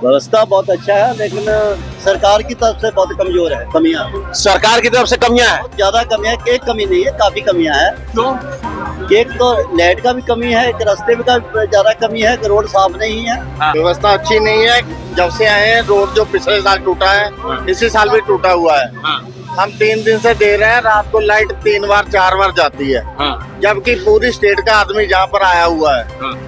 व्यवस्था बहुत अच्छा है, लेकिन सरकार की तरफ से बहुत कमजोर है, कमियां। सरकार की तरफ से कमियां हैं। बहुत ज्यादा कमियां, एक कमी नहीं है, काफी कमियां है। क्यों? एक तो लाइट का भी कमी है, एक रास्ते में का ज्यादा कमी है, रोड साफ नहीं है। व्यवस्था अच्छी नहीं है। जब से आए हैं रोड जो पिछले साल टूटा है, इसी साल भी टूटा हुआ है। हम 3 दिन से दे रहे हैं, रात को लाइट 3 बार 4 बार जाती है, जबकि पूरी स्टेट का आदमी जहाँ पर आया हुआ है।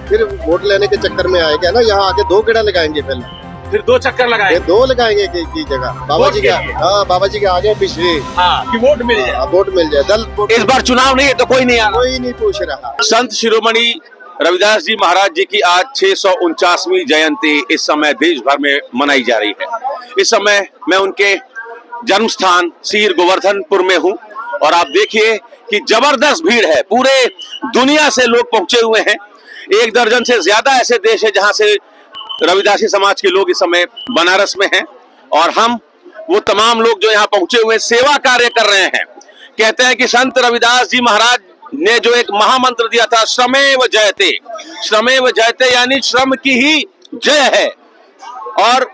फिर वोट लेने के चक्कर में आए क्या ना, यहाँ आके 2 गेड़ा लगाएंगे पहले, फिर 2 चक्कर लगाए ये 2 लगाएंगे की जगह बाबा जी का। हाँ, बाबा जी के आगे पीछे कि वोट मिल जाए। वोट मिल जाए। दल इस बार चुनाव नहीं है तो कोई नहीं आ रहा। कोई नहीं पूछ रहा। संत शिरोमणि रविदास जी महाराज जी की आज 649वीं जयंती इस समय देश भर में मनाई जा रही है। इस समय मैं उनके जन्म स्थान सीर गोवर्धनपुर में हूँ और आप देखिए कि जबरदस्त भीड़ है। पूरे दुनिया से लोग पहुंचे हुए हैं। 1 दर्जन से ज्यादा ऐसे देश है जहां से रविदासी समाज के लोग इस समय बनारस में हैं और हम वो तमाम लोग जो यहाँ पहुंचे हुए सेवा कार्य कर रहे हैं। कहते हैं कि संत रविदास जी महाराज ने जो एक महामंत्र दिया था, श्रमेव जयते। श्रमेव जयते यानी श्रम की ही जय है। और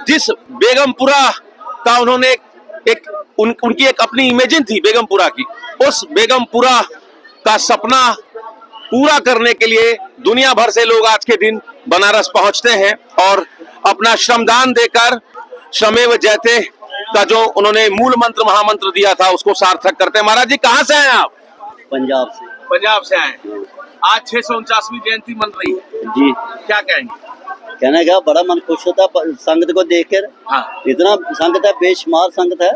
जिस बेगमपुरा का उन्होंने उनकी एक अपनी इमेजिन थी बेगमपुरा की, उस बेगमपुरा का सपना पूरा करने के लिए दुनिया भर से लोग आज के दिन बनारस पहुंचते हैं और अपना श्रमदान देकर श्रमेव जयते का जो उन्होंने मूल मंत्र महामंत्र दिया था उसको सार्थक करते हैं। महाराज जी कहाँ से आए आप? पंजाब से। पंजाब से आए। आज 649वीं जयंती मन रही है जी। क्या कहेंगे? कहना क्या, बड़ा मन खुश होता है संगत को देखकर। हाँ। इतना संगत है, बेशुमार संगत है।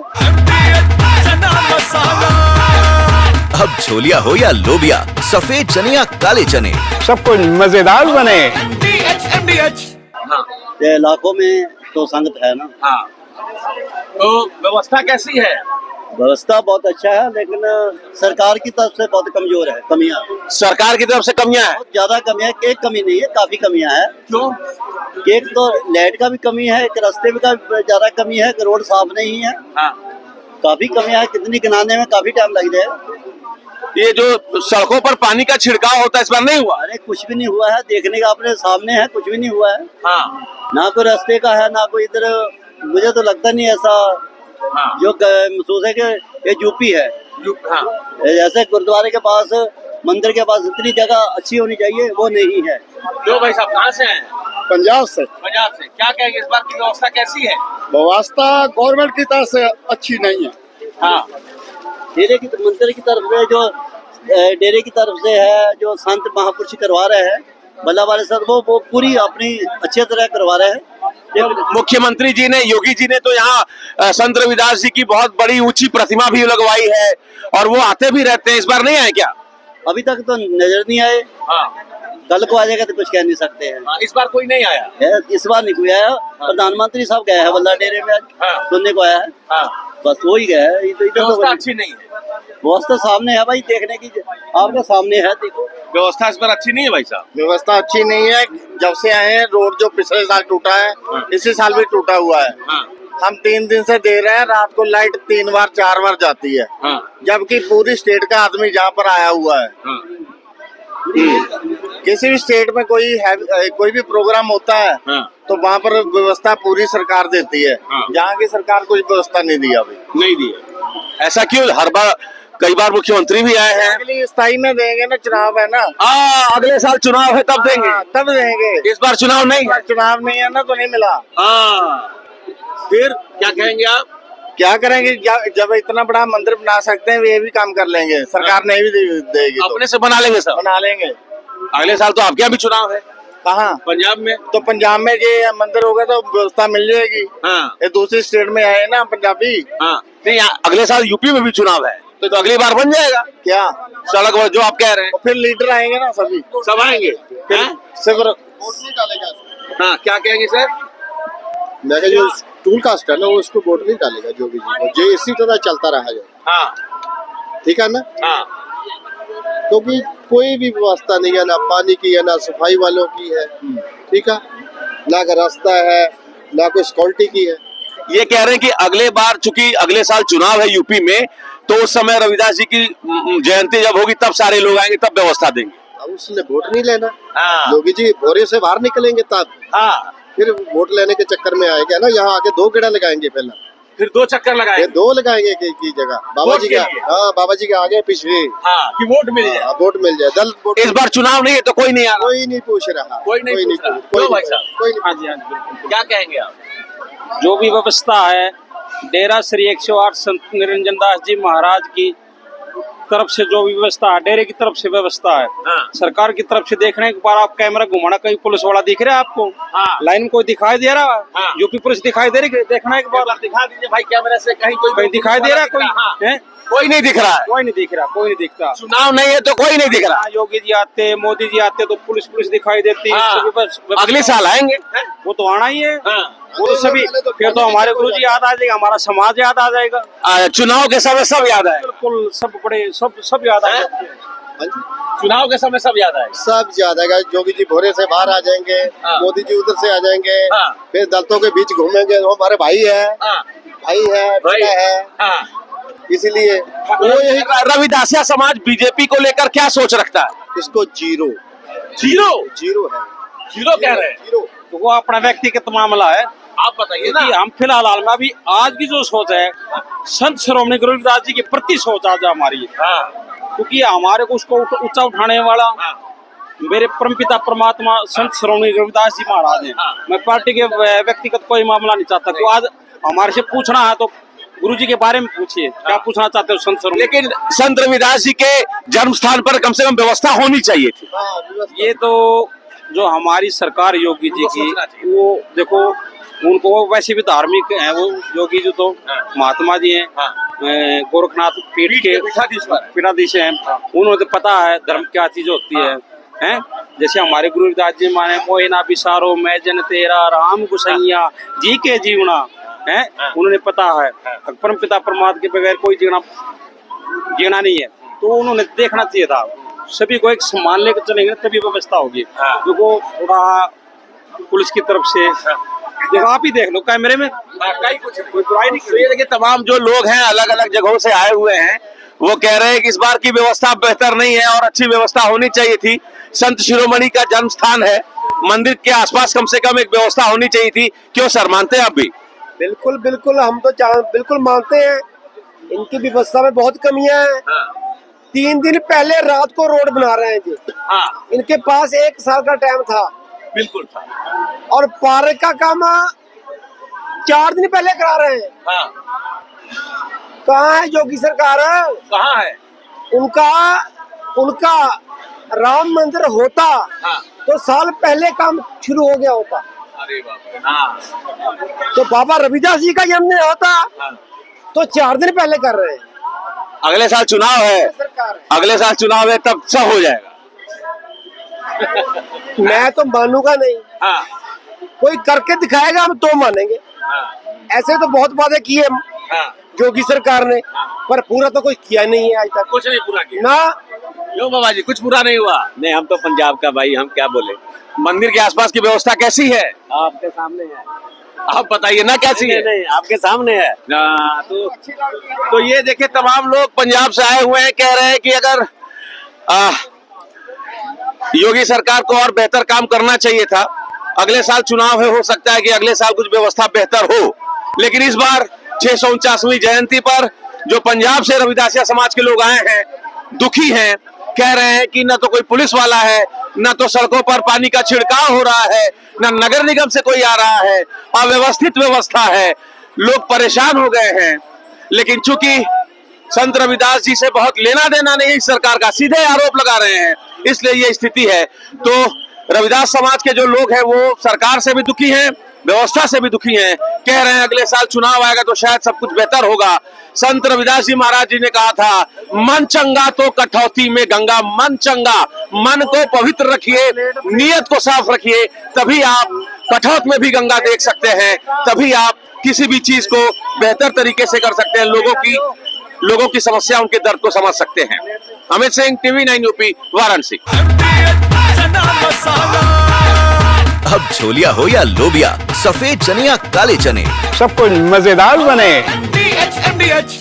अब छोलिया हो या लोबिया, सफेद चने या काले चने, सब कुछ मजेदार बने। हाँ। ये लाखों में तो संगत है ना। हाँ। तो व्यवस्था कैसी है? व्यवस्था बहुत अच्छा है, लेकिन सरकार की तरफ से बहुत कमजोर है, कमियां। सरकार की तरफ से कमियां हैं। बहुत ज्यादा कमियां, एक कमी नहीं है, काफी कमियां है। क्यों? एक तो लाइट का भी कमी है, एक रास्ते में का ज्यादा कमी है, रोड साफ नहीं है। हाँ। काफी कमियां है, कितनी गिनाने में काफी टाइम लग जाए। ये जो सड़कों पर पानी का छिड़काव होता है इस बार नहीं हुआ? अरे कुछ भी नहीं हुआ है, देखने का अपने सामने है, कुछ भी नहीं हुआ है। हाँ। ना कोई रास्ते का है, ना कोई इधर। मुझे तो लगता नहीं ऐसा। हाँ। जो महसूस है कि ये यूपी है। हाँ। जैसे गुरुद्वारे के पास, मंदिर के पास इतनी जगह अच्छी होनी चाहिए, वो नहीं है। जो भाई साहब कहाँ से हैं? पंजाब से। पंजाब से। क्या कहेंगे इस बार की व्यवस्था कैसी है? व्यवस्था गवर्नमेंट की तरफ से अच्छी नहीं है। हाँ। डेरे की मंदिर की तरफ से, जो डेरे की तरफ से है, जो संत महापुरुष करवा रहे हैं बल्ला वाले सर, वो पूरी अपनी अच्छी तरह करवा रहे हैं। मुख्यमंत्री जी ने, योगी जी ने तो यहाँ संत रविदास जी की बहुत बड़ी ऊंची प्रतिमा भी लगवाई है और वो आते भी रहते हैं। इस बार नहीं आए क्या? अभी तक तो नजर नहीं आए। हाँ। कल को आ जाएगा तो कुछ कह नहीं सकते हैं। हाँ, इस बार कोई नहीं आया है, इस बार नहीं कोई आया। प्रधानमंत्री साहब गए हैं बल्ला डेरे में, हाँ। सुनने को आया है। हाँ। बस वो ही गए हैं। व्यवस्था अच्छी नहीं है। व्यवस्था सामने है भाई, देखने की आपके सामने है, देखो। व्यवस्था इस बार अच्छी नहीं है भाई साहब। व्यवस्था अच्छी नहीं है। जब से आए हैं रोड जो पिछले साल टूटा है, इसी साल भी टूटा हुआ है। हाँ। हम 3 दिन से दे रहे हैं, रात को लाइट 3 बार 4 बार जाती है, हाँ। जबकि पूरी स्टेट का आदमी जहाँ पर आया हुआ है। हाँ। किसी भी स्टेट में कोई भी प्रोग्राम होता है, हाँ। तो वहाँ पर व्यवस्था पूरी सरकार देती है। हाँ। यहाँ की सरकार कोई व्यवस्था नहीं दी अभी। नहीं दिया। ऐसा क्यों? हर बार कई बार मुख्यमंत्री भी आए हैं। अगली स्थाई में देंगे ना, चुनाव है ना। अगले साल चुनाव है तब देंगे। हाँ, तब देंगे। इस बार चुनाव नहीं है। चुनाव नहीं है ना, तो नहीं मिला। फिर क्या कहेंगे आप? क्या करेंगे? जब इतना बड़ा मंदिर बना सकते हैं, ये भी काम कर लेंगे। सरकार नहीं भी देगी तो अपने से बना लेंगे सब। बना लेंगे। अगले साल तो आपके यहाँ भी चुनाव है। कहाँ? पंजाब में। तो पंजाब में ये मंदिर होगा तो व्यवस्था मिल जाएगी। हाँ। ये दूसरी स्टेट में आए ना पंजाबी। हाँ। नहीं, अगले साल यूपी में भी चुनाव है तो अगली बार बन जाएगा क्या सड़क जो आप कह रहे हैं। और फिर लीडर आएंगे ना, सभी सब आएंगे। फिर सिर्फ हाँ, क्या कहेंगे सर? मैं जो टूल कास्ट है ना, वो उसको वोट नहीं डालेगा जो भी जो इसी तरह चलता रहा जो। हाँ। ठीक है ना। हाँ। क्योंकि कोई भी व्यवस्था नहीं है, ना पानी की है, ना सफाई वालों की है। ठीक है ना, का रास्ता है, ना कोई सिक्योरिटी की है। ये कह रहे हैं कि अगले बार, चूंकि अगले साल चुनाव है यूपी में, तो उस समय रविदास जी की जयंती जब होगी तब सारे लोग आएंगे, तब व्यवस्था देंगे। अब उसने वोट नहीं लेना। हाँ। योगी जी भोरे से बाहर निकलेंगे तब। हाँ। फिर वोट लेने के चक्कर में आएगा ना, यहाँ आके 2 गेड़ा लगाएंगे पहला, फिर 2 चक्कर लगाए ये 2 लगाएंगे की जगह बाबा जी का, हाँ बाबा जी के आगे पीछे, हाँ कि वोट मिल जाए, वोट मिल जाए। दल वोट इस बार चुनाव नहीं है तो कोई नहीं आ रहा, कोई नहीं पूछ रहा, कोई नहीं पूछ रहा। कोई भाई नहीं, साहब कोई नहीं। हाँ जी, हाँ जी, बिल्कुल। क्या कहेंगे आप? जो भी व्यवस्था है डेरा श्री 108 संत निरंजन दास जी महाराज की तरफ से जो भी व्यवस्था है, डेरे की तरफ से व्यवस्था है, हाँ। सरकार की तरफ से देखने के बाद आप कैमरा घुमाना, कहीं पुलिस वाला दिख रहा है आपको? हाँ। लाइन में कोई दिखाई दे रहा है? हाँ। यूपी पुलिस दिखाई दे रही है? देखने के एक बार बाद दिखा दीजिए भाई कैमरे से, कहीं कोई दिखाई दे रहा है कोई? हाँ। हैं? कोई नहीं दिख रहा है, कोई नहीं दिख रहा, कोई नहीं दिखता। चुनाव नहीं है तो कोई नहीं दिख रहा। हाँ, योगी जी आते, मोदी जी आते तो पुलिस दिखाई देती। हाँ। सभी व्यवस्था- अगले साल आएंगे। वो तो आना ही है। हाँ। वो तो सभी, फिर तो हमारे गुरु जी याद आ जाएगा, हमारा समाज याद आ जाएगा, चुनाव के समय सब याद आए, बिल्कुल सब बड़े सब याद आ जाएंगे। हाँ जी, चुनाव के समय सब याद आए। सब याद आएगा। योगी जी भोरे से बाहर आ जाएंगे, हाँ। मोदी जी उधर से आ जाएंगे, हाँ। फिर दलतों के बीच घूमेंगे, वो हमारे भाई है, हाँ। भाई है, भाई बेटा है, हाँ। इसीलिए वो यही रविदासिया समाज बीजेपी को लेकर क्या सोच रखता है? इसको जीरो जीरो जीरो है, जीरो कह रहे हैं। जीरो। तो वो अपना व्यक्तिगत मामला है। आप बताइए ना। क्योंकि हम फिलहाल हाल में अभी आज की जो सोच है, संत श्रोमणी गुरु रविदास जी के प्रति सोच आज हमारी है। हाँ। क्योंकि हमारे को उसको ऊंचा उठाने वाला हाँ। मेरे परमपिता परमात्मा संत श्रोमणी रविदास जी महाराज हैं। हाँ। मैं पार्टी के व्यक्तिगत कोई मामला नहीं चाहता। क्यों आज हमारे से पूछना है तो गुरु जी के बारे में पूछिए, क्या पूछना चाहते हो संत श्रोमणी। लेकिन संत रविदास जी के जन्म स्थान पर कम से कम व्यवस्था होनी चाहिए थी। हाँ, व्यवस्था। ये तो जो हमारी सरकार योगी जी वो की, सोचना चाहिए। वो देखो उनको वो वैसे भी धार्मिक हैं, वो योगी जी तो महात्मा जी हैं, हाँ। गोरखनाथ पीठ के पीठाधीश हैं। उन्होंने तो पता है धर्म क्या चीज होती है, हैं? जैसे हमारे गुरु रविदास जी माने मोहिना बिसारो मैं जन तेरा राम गुसैया जी के जीवना है, उन्होंने पता है परम पिता परमात्मा के बगैर कोई जीना नहीं है। तो उन्होंने देखना चाहिए था, सभी को एक सम्मान लेकर चलेंगे तभी व्यवस्था होगी। देखो थोड़ा पुलिस की तरफ से देखो, आप ही देख लो कैमरे में, कोई बुराई नहीं कर रही है। देखिए तमाम जो लोग हैं अलग अलग जगहों से आए हुए हैं, वो कह रहे हैं कि इस बार की व्यवस्था बेहतर नहीं है और अच्छी व्यवस्था होनी चाहिए थी। संत शिरोमणि का जन्म स्थान है, मंदिर के आसपास कम से कम एक व्यवस्था होनी चाहिए थी। क्यों सर, मानते हैं आप भी? बिल्कुल बिल्कुल, हम तो बिल्कुल मानते हैं। इनकी व्यवस्था में बहुत कमियां हैं। 3 दिन पहले रात को रोड बना रहे हैं जी। हाँ। इनके पास 1 साल का टाइम था, बिल्कुल। और पार्क का काम 4 दिन पहले करा रहे हैं। हाँ। कहाँ है योगी सरकार? कहाँ है? उनका राम मंदिर होता हाँ। तो साल पहले काम शुरू हो गया होता। अरे बाप रे। हाँ। तो बाबा रविदास जी का जन्मदिन होता हाँ। तो 4 दिन पहले कर रहे हैं। अगले साल चुनाव है, सरकार है। अगले साल चुनाव है, तब सब हो जाएगा। मैं तो मानूंगा नहीं। हाँ। कोई करके दिखाएगा हम तो मानेंगे। हाँ। ऐसे तो बहुत बातें की है हाँ। योगी सरकार ने, पर पूरा तो कोई किया नहीं है आज तक। कुछ नहीं पूरा किया ना क्यों बाबा जी, कुछ पूरा नहीं हुआ? नहीं, हम तो पंजाब का भाई, हम क्या बोले। मंदिर के आसपास की व्यवस्था कैसी है? आपके सामने है। आप बताइए ना कैसी है? नहीं, आपके सामने है। हाँ, तो ये देखिए तमाम लोग पंजाब से आए हुए हैं, कह रहे हैं कि अगर योगी सरकार को और बेहतर काम करना चाहिए था। अगले साल चुनाव है, हो सकता है कि अगले साल कुछ व्यवस्था बेहतर हो, लेकिन इस बार 649वीं जयंती पर जो पंजाब से रविदासिया समाज के लोग आए हैं, दुखी हैं, कह रहे हैं कि न तो कोई पुलिस वाला है, न तो सड़कों पर पानी का छिड़काव हो रहा है, न नगर निगम से कोई आ रहा है, अव्यवस्थित व्यवस्था है, लोग परेशान हो गए हैं। लेकिन चूंकि संत रविदास जी से बहुत लेना देना नहीं सरकार का, सीधे आरोप लगा रहे हैं, इसलिए ये स्थिति है। तो रविदास समाज के जो लोग हैं वो सरकार से भी दुखी हैं, व्यवस्था से भी दुखी हैं, कह रहे हैं अगले साल चुनाव आएगा तो शायद सब कुछ बेहतर होगा। संत रविदास जी महाराज जी ने कहा था, मन चंगा तो कठौती में गंगा। मन चंगा, मन को पवित्र रखिए, नियत को साफ रखिए, तभी आप कठौत में भी गंगा देख सकते हैं, तभी आप किसी भी चीज को बेहतर तरीके से कर सकते हैं, लोगों की समस्या, उनके दर्द को समझ सकते हैं। Amit Singh, TV9 UP, Varanasi. अब छोलिया हो या लोबिया, सफेद चने या काले चने, सब कुछ मजेदार बने। MDH